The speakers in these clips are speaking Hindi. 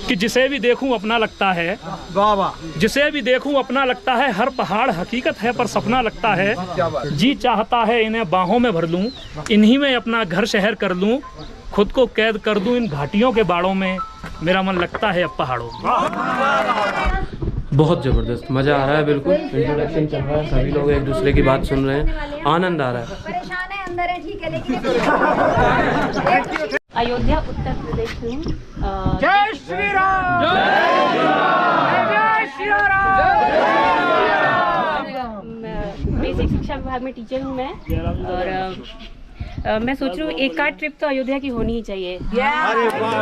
कि जिसे भी देखूं अपना लगता है, वाह वाह, जिसे भी देखूं अपना लगता है, हर पहाड़ हकीकत है पर सपना लगता है, जी चाहता है इन्हें बाहों में भर लूं, इन्हीं में अपना घर शहर कर लूं, खुद को कैद कर दूं इन घाटियों के बाड़ों में, मेरा मन लगता है अब पहाड़ों में। बहुत ज़बरदस्त, मज़ा आ रहा है, बिल्कुल इंट्रोडक्शन चल रहा है, सभी लोग एक दूसरे की बात सुन रहे हैं, आनंद आ रहा है। परेशान है अंदर है, ठीक है, लेकिन अयोध्या उत्तर प्रदेश हूँ। जय श्री राम, जय श्री राम। बेसिक शिक्षा विभाग में टीचर हूँ मैं, और मैं सोच रही हूँ एक आध ट्रिप तो अयोध्या की होनी ही चाहिए। अरे वाह,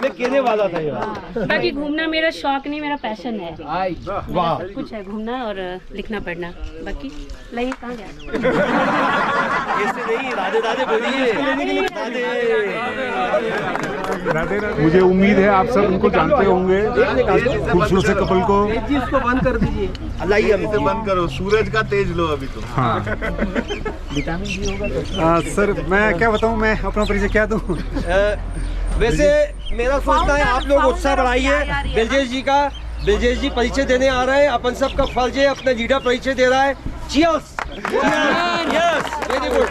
मैं कहने वाला था यार। बाकी घूमना मेरा शौक नहीं, मेरा पैशन है। वाह, कुछ है घूमना और लिखना पढ़ना, बाकी लाइए कहाँ गया। ऐसे नहीं, राधे राधे बोलिए, राधे। मुझे उम्मीद है आप सब उनको जानते होंगे, खूबसूरत से कपल को। इसको बंद कर दीजिए, लाइए हम इसे बंद करो, सूरज का तेज लो अभी तो। हाँ सर, मैं क्या बताऊं, मैं अपना परिचय क्या दूं। वैसे मेरा सोचना है आप लोग उत्साह बढ़ाइए। बिलजेश जी का, बिलजेश जी परिचय देने आ रहे हैं, अपन सब का फर्ज है, अपना लीडर परिचय दे रहा है। Cheers, yes, very good.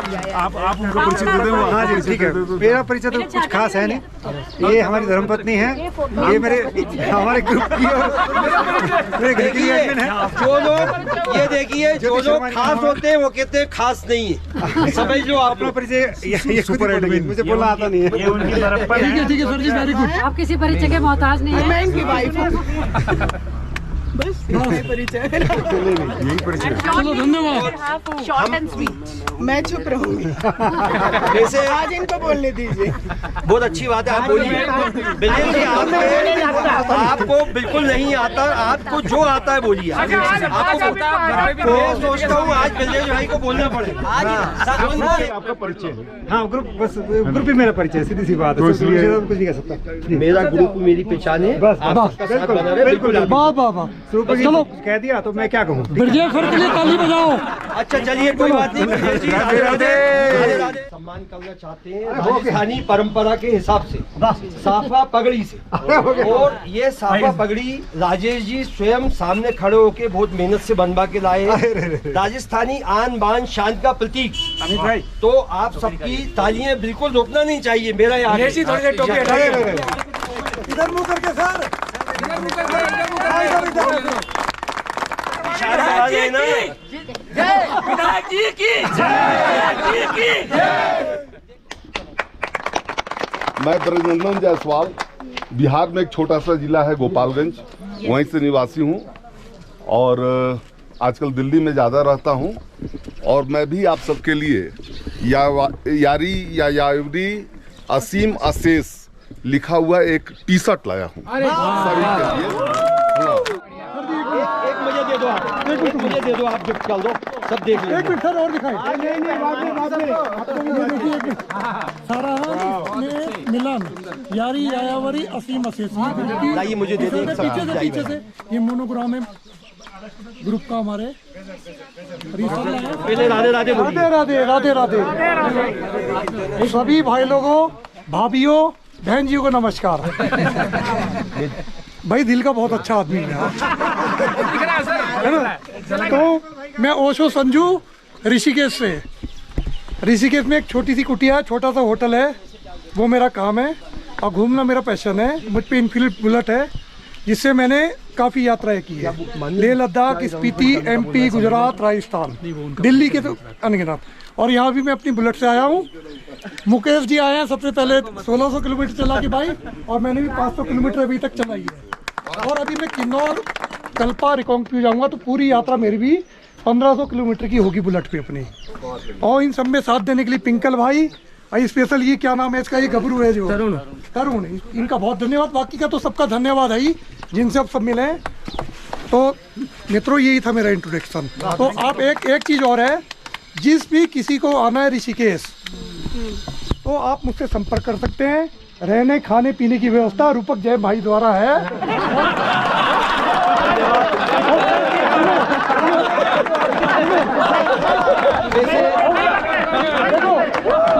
आप उनको परिचय दे दो। हाँ जी, ठीक है। मेरा परिचय तो कुछ खास है नहीं, ये हमारी धर्मपत्नी है, ये मेरे हमारे ग्रुप की और मेरे घर की एडमिन है। जो लोग ये देखिए, जो लोग खास होते हैं वो कहते हैं खास नहीं है, समझ लो आप अपना परिचय। ये सुपर एडमिन, मुझे बोलना आता नहीं है। ठीक है सर जी, वेरी गुड। आप किसी परिचय के मोहताज नहीं है। मैं इनकी वाइफ हूँ। बस यही परिचय है। चलो धन्यवाद। Short and sweet. मैं चुप रहूंगी। वैसे आज इनको बोलने दीजिए। बहुत अच्छी बात है, आप बोलिए। बिल्कुल जी, आपको बिल्कुल नहीं आता, आपको जो आता है बोलिए। आपको मैं सोचता हूँ आज बिलजेश भाई को बोलना पड़ेगा। आपका परिचय है। हाँ, ग्रुप, बस ग्रुप ही मेरा परिचय, सीधी सी बात है, कुछ नहीं कह सकता। मेरा ग्रुप मेरी पहचान है, बिल्कुल। वाह चलो कह दिया तो मैं क्या कहूँ। बिरजे सर के लिए ताली बजाओ। अच्छा चलिए, कोई बात नहीं। राधे राधे। सम्मान करना चाहते हैं राजस्थानी परंपरा के हिसाब से, साफा पगड़ी से, और ये साफा पगड़ी राजेश जी स्वयं सामने खड़े होके बहुत मेहनत से बनवा के लाए। राजस्थानी आन बान शान का प्रतीक अमित भाई, तो आप सबकी तालियां बिल्कुल रोकना नहीं चाहिए। मेरा यहाँ इधर मुंह करके सर, मैं ब्रजनंदन जायसवाल, बिहार में एक छोटा सा जिला है गोपालगंज, वहीं से निवासी हूं और आजकल दिल्ली में ज़्यादा रहता हूं। और मैं भी आप सबके लिए यारी या यारी असीम अशेष लिखा हुआ एक टी शर्ट लाया हूँ सभी के लिए। एक मुझे दे दो आप, एक मुझे दे दो आप, गिफ्ट कर दो, सब देख लो। एक मिनट सर और दिखाएं। नहीं बाद में आपको भी देखिए। एक मिनट, सारा मिलन यारी यायावरी असीम अशेष। लाइए मुझे दे दो। पीछे से ये मोनोग्राम है ग्रुप का हमारे। पहले राधे राधे राधे राधे राधे राधे। सभी भाई लोगों, भाभीियों, बहन जी को नमस्कार। भाई दिल का बहुत अच्छा आदमी है ना। तो मैं ओशो संजू ऋषिकेश से। ऋषिकेश में एक छोटी सी कुटिया, छोटा सा होटल है, वो मेरा काम है, और घूमना मेरा पैशन है। मुझ पे इनफील्ड बुलेट है, जिससे मैंने काफ़ी यात्राएं की है, लेह लद्दाख, स्पीति, MP, गुजरात, राजस्थान, दिल्ली के तो अनगिनत। और यहाँ भी मैं अपनी बुलेट से आया हूँ। मुकेश जी आए हैं सबसे पहले 1600 किलोमीटर चला के भाई, और मैंने भी 500 किलोमीटर अभी तक चलाई है। और अभी मैं किन्नौर, कल्पा, रिकांगपिओ जाऊँगा, तो पूरी यात्रा मेरी भी 1500 किलोमीटर की होगी बुलेट पे अपनी। और इन सब में साथ देने के लिए पिंकल भाई, स्पेशल ये क्या नाम है इसका, ये गबरू है जो तरुण, इनका बहुत धन्यवाद। बाकी का तो सबका धन्यवाद है ही, जिनसे आप सब मिले हैं। तो मित्रों, यही था मेरा इंट्रोडक्शन। तो आप एक चीज़ और है, जिस भी किसी को आना है ऋषिकेश, तो आप मुझसे संपर्क कर सकते हैं। रहने खाने पीने की व्यवस्था रूपक जय भाई द्वारा है।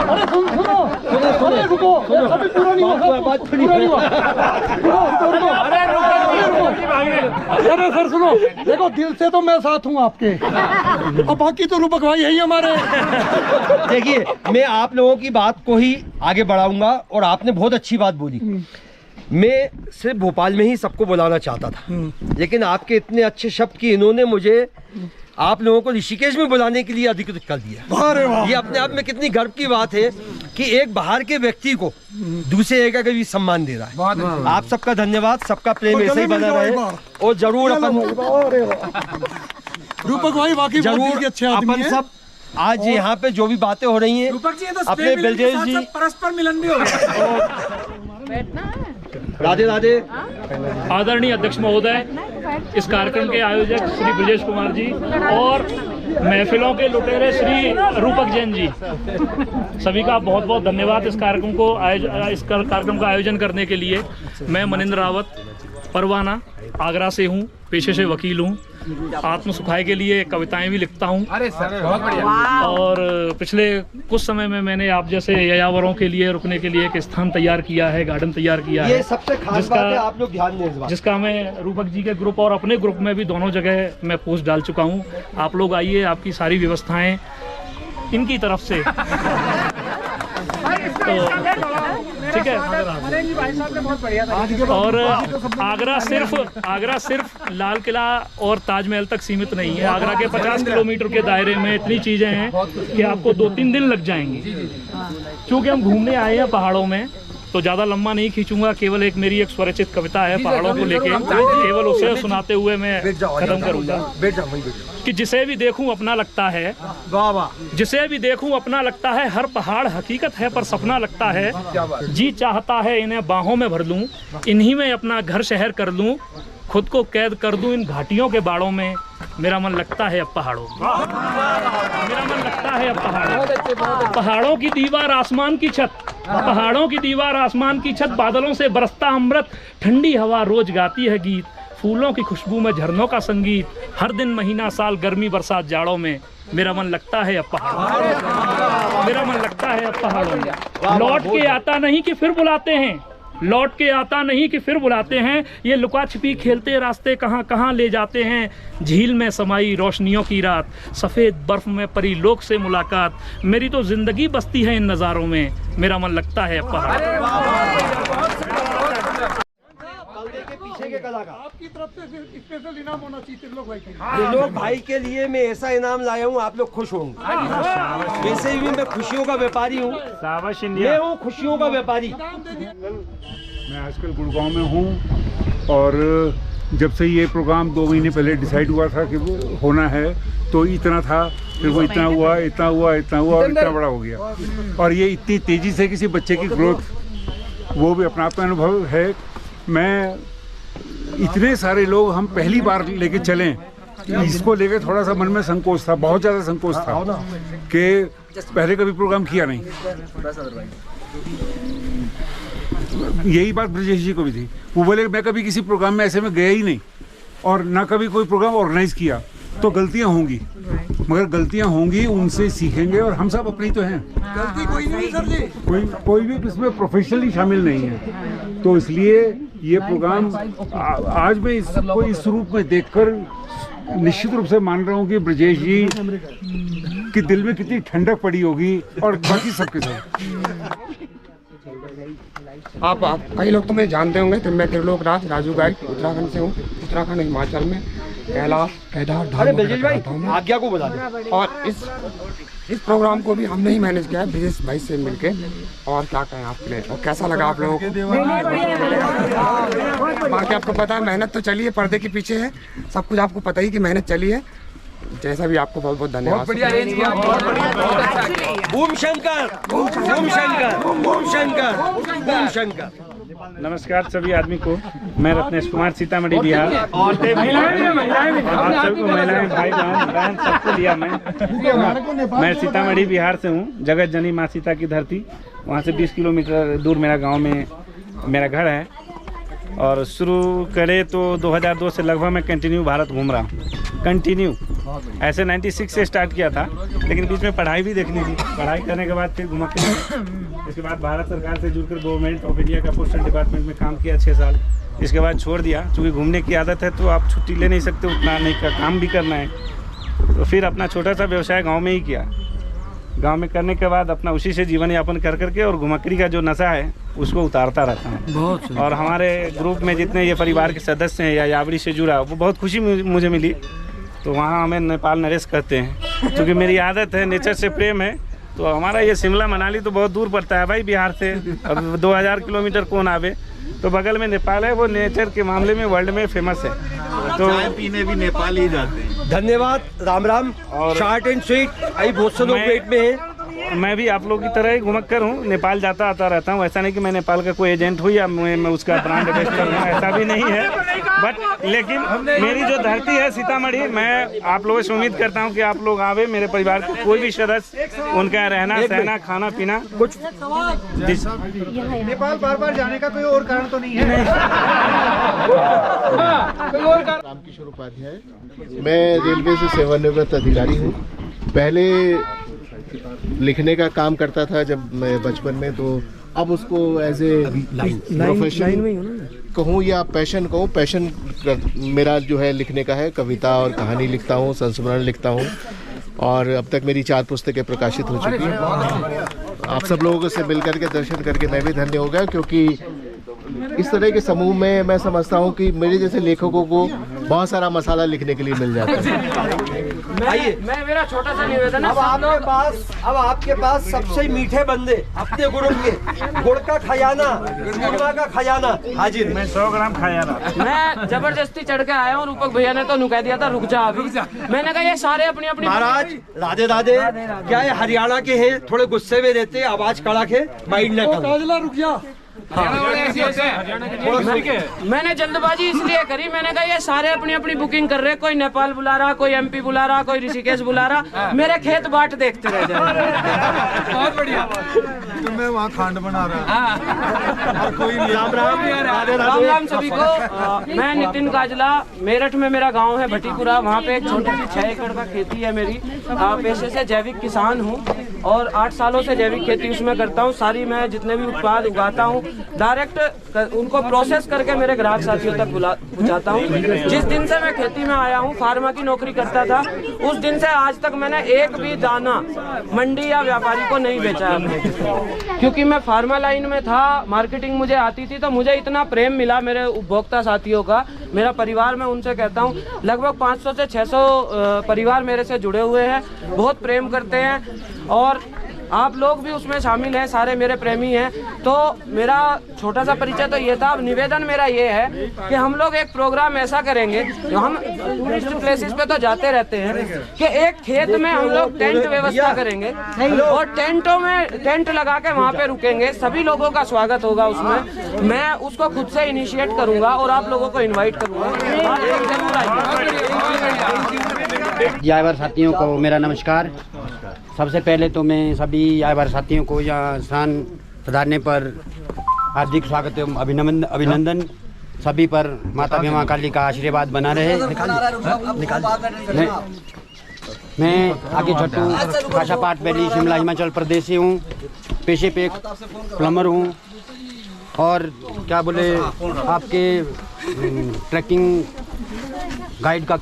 अरे सुनो, अरे रुको, अभी पूरा नहीं हुआ, पूरा नहीं हुआ। अरे सर सुनो, देखो दिल से तो मैं साथ हूँ आपके, अब बाकी तो रूपक भाई यही हमारे। देखिए, मैं आप लोगों की बात को ही आगे बढ़ाऊंगा और आपने बहुत अच्छी बात बोली। मैं सिर्फ भोपाल में ही सबको बुलाना चाहता था, लेकिन आपके इतने अच्छे शब्द कि इन्होंने मुझे आप लोगों को ऋषिकेश में बुलाने के लिए अधिकृत कर दिया। ये अपने आप में कितनी गर्व की बात है कि एक बाहर के व्यक्ति को दूसरे जगह का भी सम्मान दे रहा है। आप सबका धन्यवाद, सबका प्रेम ऐसे ही बना रहे और जरूर अपन रूपक भाई वाकई जरूर अच्छे आदमी अपन हैं। सब आज यहाँ पे जो भी बातें हो रही हैं, अपने बलदेव जी परस्पर मिलन भी हो राधे राधे। आदरणीय अध्यक्ष महोदय, इस कार्यक्रम के आयोजक श्री ब्रजेश कुमार जी और महफिलों के लुटेरे श्री रूपक जैन जी, सभी का बहुत बहुत धन्यवाद इस कार्यक्रम का आयोजन करने के लिए। मैं मनिंद्र रावत परवाना आगरा से हूँ, पेशे से वकील हूँ, आत्म सुखाय के लिए कविताएं भी लिखता हूँ। अरे सर बहुत बढ़िया। और पिछले कुछ समय में मैंने आप जैसे यायावरों के लिए रुकने के लिए एक स्थान तैयार किया है, गार्डन तैयार किया है। ये सबसे खास बात है, आप लोग ध्यान दें इस बात। जिसका मैं रूपक जी के ग्रुप और अपने ग्रुप में भी दोनों जगह मैं पोस्ट डाल चुका हूँ। आप लोग आइए, आपकी सारी व्यवस्थाएं इनकी तरफ से तो ठीक है। और आगरा सिर्फ लाल किला और ताजमहल तक सीमित नहीं है। आगरा के 50 किलोमीटर के दायरे में इतनी चीजें हैं कि आपको 2-3 दिन लग जाएंगे। क्योंकि हम घूमने आए हैं पहाड़ों में, तो ज़्यादा लंबा नहीं खींचूंगा। केवल एक मेरी एक स्वरचित कविता है पहाड़ों को लेके, केवल उसे सुनाते हुए मैं खत्म करूंगा कि जिसे भी देखूं अपना लगता है, जिसे भी देखूं अपना लगता है, हर पहाड़ हकीकत है पर सपना लगता है। जी चाहता है इन्हें बाहों में भर लूं, इन्हीं में अपना घर शहर कर लूं, खुद को कैद कर दूं इन घाटियों के बाड़ों में। मेरा मन लगता है अब पहाड़ों में, मेरा मन लगता है अब पहाड़ों। पहाड़ों की दीवार आसमान की छत, पहाड़ों की दीवार आसमान की छत, बादलों से बरसता अमृत, ठंडी हवा रोज गाती है गीत, फूलों की खुशबू में झरनों का संगीत, हर दिन महीना साल गर्मी बरसात जाड़ों में। मेरा मन लगता है अब पहाड़ों, मेरा मन लगता है अब पहाड़ों में। लौट के आता नहीं कि फिर बुलाते हैं, लौट के आता नहीं कि फिर बुलाते हैं, ये लुका छिपी खेलते रास्ते कहाँ कहाँ ले जाते हैं। झील में समाई रोशनियों की रात, सफ़ेद बर्फ में परी लोक से मुलाकात, मेरी तो जिंदगी बसती है इन नज़ारों में। मेरा मन लगता है पहाड़। पीछे के कलाकार आपकी तरफ से स्पेशल इनाम होना चाहिए त्रिलोक भाई के लिए। त्रिलोक भाई के लिए मैं ऐसा इनाम लाया हूँ, आप लोग खुश होंगे। वैसे भी मैं खुशियों का व्यापारी हूँ, मैं हूँ खुशियों का व्यापारी। मैं आजकल गुड़गांव में हूँ और जब से ये प्रोग्राम 2 महीने पहले डिसाइड हुआ था कि वो होना है, तो इतना था, फिर वो इतना हुआ, इतना हुआ, इतना हुआ और इतना बड़ा हो गया। और ये इतनी तेज़ी से किसी बच्चे की ग्रोथ, वो भी अपना अपना अनुभव है। मैं इतने सारे लोग हम पहली बार लेके चलें, इसको लेके थोड़ा सा मन में संकोच था, बहुत ज़्यादा संकोच था कि पहले कभी प्रोग्राम किया नहीं। यही बात ब्रजेश जी को भी थी, वो बोले मैं कभी किसी प्रोग्राम में ऐसे में गया ही नहीं और ना कभी कोई प्रोग्राम ऑर्गेनाइज किया, तो गलतियां होंगी, मगर गलतियां होंगी, उनसे सीखेंगे और हम सब अपनी तो हैं। गलती कोई नहीं सर जी, कोई भी इसमें प्रोफेशनली शामिल नहीं है। तो इसलिए ये प्रोग्राम आज मैं इसको इस रूप में देखकर निश्चित रूप से मान रहा हूँ कि ब्रजेश जी के दिल में कितनी ठंडक पड़ी होगी और बाकी सबके साथ। आप कई लोग तो मुझे जानते होंगे, तो मैं त्रिलोक राज राजू गाइड उत्तराखंड से हूँ। उत्तराखंड हिमाचल में कैलाश केदार अरे ब्रजेश भाई आज्ञा को बता दें। और इस प्रोग्राम को भी हमने ही मैनेज किया है ब्रजेश भाई से मिलके। और क्या कहें आपके लिए, और कैसा लगा आप लोगों को? बाकी आपको पता है मेहनत तो चली है, पर्दे के पीछे है, सब कुछ आपको पता ही कि मेहनत चली है। जैसा भी आपको बहुत बहुत धन्यवाद। Boom Shankar, boom Shankar, boom Shankar, boom Shankar. नमस्कार सभी आदमी को, मैं रत्नेश कुमार सीतामढ़ी बिहार। आप सबको महिलाएं भाई बहन सबको लिया मैं सीतामढ़ी बिहार से हूँ। जगत जननी माँ सीता की धरती, वहाँ से 20 किलोमीटर दूर मेरा गांव में मेरा घर है। और शुरू करे तो 2002 से लगभग मैं कंटिन्यू भारत घूम रहा हूँ, कंटिन्यू ऐसे 96 से स्टार्ट किया था, लेकिन बीच में पढ़ाई भी देखनी थी। पढ़ाई करने के बाद फिर घुमक्कड़ी, इसके बाद भारत सरकार से जुड़कर गवर्नमेंट ऑफ इंडिया का पोस्टल डिपार्टमेंट में काम किया 6 साल। इसके बाद छोड़ दिया, क्योंकि घूमने की आदत है तो आप छुट्टी ले नहीं सकते, उतना नहीं का काम भी करना है। तो फिर अपना छोटा सा व्यवसाय गाँव में ही किया। गांव में करने के बाद अपना उसी से जीवन यापन कर करके और घुमक्कड़ी का जो नशा है उसको उतारता रहता हूँ। बहुत और हमारे ग्रुप में जितने ये परिवार के सदस्य हैं या यावड़ी से जुड़ा, वो बहुत खुशी मुझे मिली। तो वहाँ हमें नेपाल नरेश कहते हैं, क्योंकि मेरी आदत है, नेचर से प्रेम है। तो हमारा ये शिमला मनाली तो बहुत दूर पड़ता है भाई बिहार से, अब 2000 किलोमीटर कौन आवे। तो बगल में नेपाल है, वो नेचर के मामले में वर्ल्ड में फेमस है। तो चाय पीने भी नेपाल ही जाते हैं। धन्यवाद, राम राम। और शॉर्ट एंड स्वीट, अभी बहुत से लोग वेट में हैं। मैं भी आप लोगों की तरह ही घुमक्कर हूँ, नेपाल जाता आता रहता हूँ। ऐसा नहीं कि मैं नेपाल का कोई एजेंट हूँ या मैं उसका ब्रांड एम्बेसडर हूँ, ऐसा भी नहीं है। बट लेकिन मेरी जो धरती है सीतामढ़ी, मैं आप लोगों से उम्मीद करता हूँ कि आप लोग आवे, मेरे परिवार के कोई भी सदस्य, उनका रहना सहना खाना पीना कुछ। नेपाल बार बार जाने का कोई और कारण तो नहीं है? रामकिशोर उपाध्याय, मैं रेलवे से सेवानिवृत्त अधिकारी हूँ। पहले लिखने का काम करता था जब मैं बचपन में, तो अब उसको एज ए प्रोफेशन कहूँ या पैशन कहूँ, पैशन मेरा जो है लिखने का है। कविता और कहानी लिखता हूँ, संस्मरण लिखता हूँ, और अब तक मेरी 4 पुस्तकें प्रकाशित हो चुकी हैं। आप सब लोगों से मिलकर के दर्शन करके मैं भी धन्य हो गया, क्योंकि इस तरह के समूह में मैं समझता हूँ कि मेरे जैसे लेखकों को बहुत सारा मसाला लिखने के लिए मिल जाता है। मैं मेरा छोटा सा निवेदन है, अब आपके पास सबसे मीठे बंदे अपने ग्रुप के, गुड़ का खजाना, गुड़वा का खजाना हाजिर। मैं 100 ग्राम खजाना। मैं जबरदस्ती चढ़ के आया हूँ, रूपक भैया ने तो नुका दिया था रुक जा अभी। मैंने कहा ये सारे अपनी अपनी। महाराज राधे राधे, क्या ये हरियाणा के हैं, थोड़े गुस्से में रहते, आवाज कड़क है, माइंड न करो। रुक जा। मैंने जल्दबाजी इसलिए करी, मैंने कहा ये सारे अपनी अपनी बुकिंग कर रहे, कोई नेपाल बुला रहा, कोई MP बुला रहा, कोई ऋषिकेश बुला रहा, मेरे खेत बाट देखते रह जाए। बहुत बढ़िया तो मैं वहाँ खांड बना रहा और कोई राम राम राम राम सभी को। मैं नितिन काजला, मेरठ में मेरा गांव है भटीपुरा, वहाँ पे एक छोटी सी 6 एकड़ का खेती है मेरी। पेशे से जैविक किसान हूँ और 8 सालों से जैविक खेती उसमें करता हूँ। सारी मैं जितने भी उत्पाद उगाता हूँ डायरेक्ट उनको प्रोसेस करके मेरे ग्राहक साथियों तक पहुँचाता हूँ। जिस दिन से मैं खेती में आया हूँ, फार्मा की नौकरी करता था, उस दिन से आज तक मैंने एक भी दाना मंडी या व्यापारी को नहीं बेचा है, क्योंकि मैं फार्मा लाइन में था, मार्केटिंग मुझे आती थी। तो मुझे इतना प्रेम मिला मेरे उपभोक्ता साथियों का, मेरा परिवार, मैं उनसे कहता हूँ लगभग 500 से 600 परिवार मेरे से जुड़े हुए हैं, बहुत प्रेम करते हैं और आप लोग भी उसमें शामिल हैं, सारे मेरे प्रेमी हैं। तो मेरा छोटा सा परिचय तो ये था। अब निवेदन मेरा ये है कि हम लोग एक प्रोग्राम ऐसा करेंगे, जो हम टूरिस्ट प्लेसेस पे तो जाते रहते हैं, कि एक खेत में हम लोग टेंट व्यवस्था करेंगे और टेंटों में टेंट लगा के वहाँ पे रुकेंगे, सभी लोगों का स्वागत होगा उसमें। मैं उसको खुद से इनिशिएट करूँगा और आप लोगों को इन्वाइट करूँगा, आप लोग जरूर आइए। यावर साथियों को मेरा नमस्कार। सबसे पहले तो मैं सभी यावर साथियों को यहाँ स्थान पधारने पर हार्दिक स्वागत एवं अभिनंदन। सभी पर माता भीमा काली का आशीर्वाद बना रहे। मैं आगे छट्टू काशापाट वैली शिमला हिमाचल प्रदेश से हूँ। पेशे पे एक प्लम्बर हूँ और क्या बोले आपके ट्रैकिंग गाइड का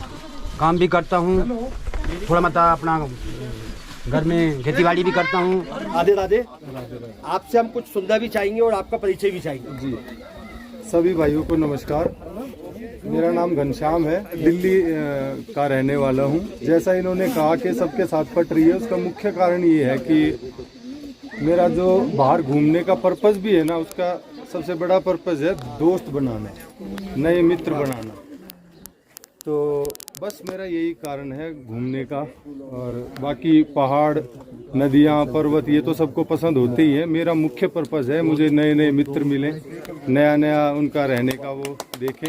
काम भी करता हूँ। थोड़ा मतलब अपना घर में खेतीबाड़ी भी करता हूँ। राधे राधे। आपसे हम कुछ सुनना भी चाहेंगे और आपका परिचय भी चाहेंगे। जी, सभी भाइयों को नमस्कार। मेरा नाम घनश्याम है, दिल्ली का रहने वाला हूँ। जैसा इन्होंने कहा कि सबके साथ पट रही है, उसका मुख्य कारण ये है कि मेरा जो बाहर घूमने का पर्पस भी है ना, उसका सबसे बड़ा पर्पस है दोस्त बनाना, नए मित्र बनाना। तो बस मेरा यही कारण है घूमने का। और बाकी पहाड़, नदियाँ, पर्वत ये तो सबको पसंद होते ही है। मेरा मुख्य पर्पस है मुझे नए नए मित्र मिले, नया नया उनका रहने का वो देखें।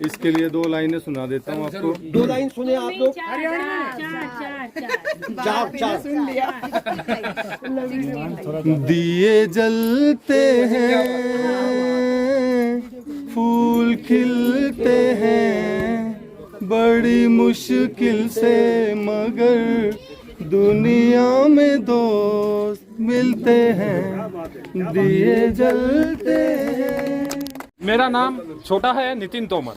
इसके लिए 2 लाइनें सुना देता हूँ आपको। 2 लाइन सुने आप लोग? चार सुन लिया। दिए जलते हैं, फूल खिलते हैं, बड़ी मुश्किल से मगर दुनिया में दोस्त मिलते हैं, दिए जलते हैं। मेरा नाम छोटा है नितिन तोमर,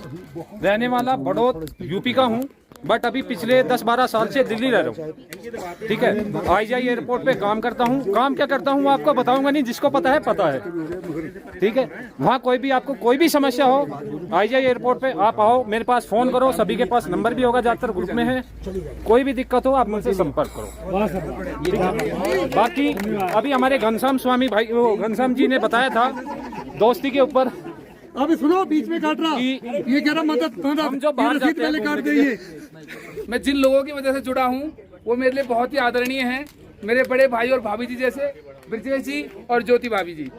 रहने वाला बड़ौद यूपी का हूँ, बट अभी पिछले 10-12 साल से दिल्ली रह रहा हूँ। ठीक है, IGI एयरपोर्ट पे काम करता हूँ। काम क्या करता हूँ आपको बताऊंगा नहीं, जिसको पता है पता है। ठीक है, वहाँ कोई भी आपको कोई भी समस्या हो IGI एयरपोर्ट पे आप आओ, मेरे पास फोन करो, सभी के पास नंबर भी होगा, ज्यादातर ग्रुप में है। कोई भी दिक्कत हो आप मुझसे संपर्क करो। ठीक है, बाकी अभी हमारे घनश्याम स्वामी भाई, घनश्याम जी ने बताया था दोस्ती के ऊपर। अभी सुनो, बीच में काट रहा, ये कह रहा मदद हम जो बाहर जाते हैं, काट देंगे। मैं जिन लोगों की वजह से जुड़ा हूँ वो मेरे लिए बहुत ही आदरणीय हैं, मेरे बड़े भाई और भाभी जी जैसे ब्रजेश जी और ज्योति भाभी जी।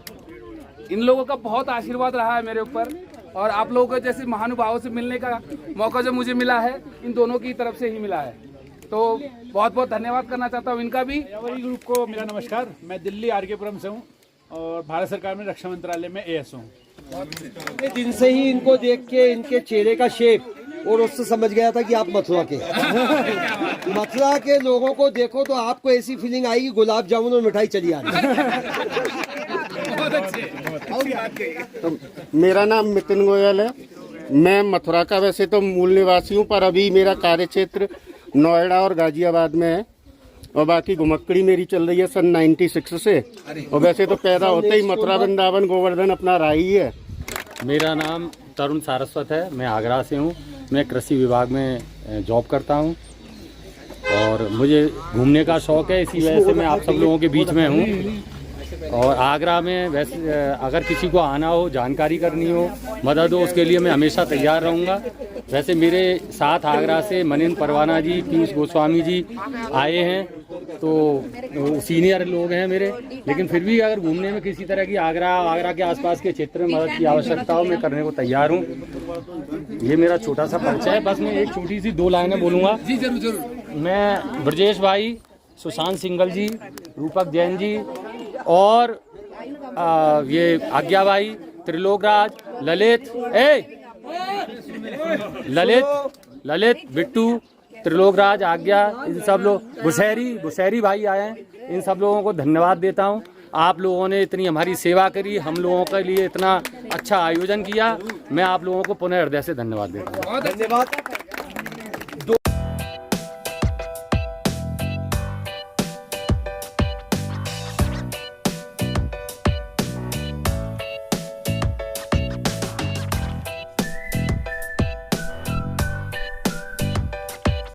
इन लोगों का बहुत आशीर्वाद रहा है मेरे ऊपर, और आप लोगों को जैसे महानुभावों से मिलने का मौका जो मुझे मिला है, इन दोनों की तरफ से ही मिला है। तो बहुत बहुत धन्यवाद करना चाहता हूँ इनका भी। ग्रुप को मेरा नमस्कार। मैं दिल्ली RK-पुरम से हूँ और भारत सरकार में रक्षा मंत्रालय में AS हूँ। दिन से ही इनको देख के इनके चेहरे का शेप और उससे समझ गया था कि आप मथुरा के मथुरा के लोगों को देखो तो आपको ऐसी फीलिंग आएगी गुलाब जामुन और मिठाई चली आ रही। तो मेरा नाम नितिन गोयल है। मैं मथुरा का वैसे तो मूल निवासी हूँ, पर अभी मेरा कार्य क्षेत्र नोएडा और गाजियाबाद में है, और बाकी घुमक्कड़ी मेरी चल रही है सन 96 से। और वैसे तो पैदा होते ही मथुरा वृंदावन गोवर्धन अपना रहा ही है। मेरा नाम तरुण सारस्वत है, मैं आगरा से हूँ। मैं कृषि विभाग में जॉब करता हूँ और मुझे घूमने का शौक़ है, इसी वजह से मैं आप सब लोगों के बीच में हूँ। और आगरा में वैसे अगर किसी को आना हो, जानकारी करनी हो, मदद हो, उसके लिए मैं हमेशा तैयार रहूँगा। वैसे मेरे साथ आगरा से मनिंद्र परवाना जी, पीयूष गोस्वामी जी आए हैं, तो सीनियर लोग हैं मेरे, लेकिन फिर भी अगर घूमने में किसी तरह की आगरा के आसपास के क्षेत्र में मदद की आवश्यकता हो, मैं करने को तैयार हूँ। ये मेरा छोटा सा परिचय है। बस मैं एक छोटी सी 2 लाइनें बोलूँगा। जी जरूर जरूर। मैं ब्रजेश भाई, सुशांत सिंघल जी, रूपक जैन जी और ये आज्ञा भाई, त्रिलोक राज, ललित, बिट्टू, त्रिलोक राज, आज्ञा, इन सब लोग, बुशहरी भाई आए हैं, इन सब लोगों को धन्यवाद देता हूं। आप लोगों ने इतनी हमारी सेवा करी, हम लोगों के लिए इतना अच्छा आयोजन किया, मैं आप लोगों को पुनः हृदय से धन्यवाद देता हूँ। धन्यवाद।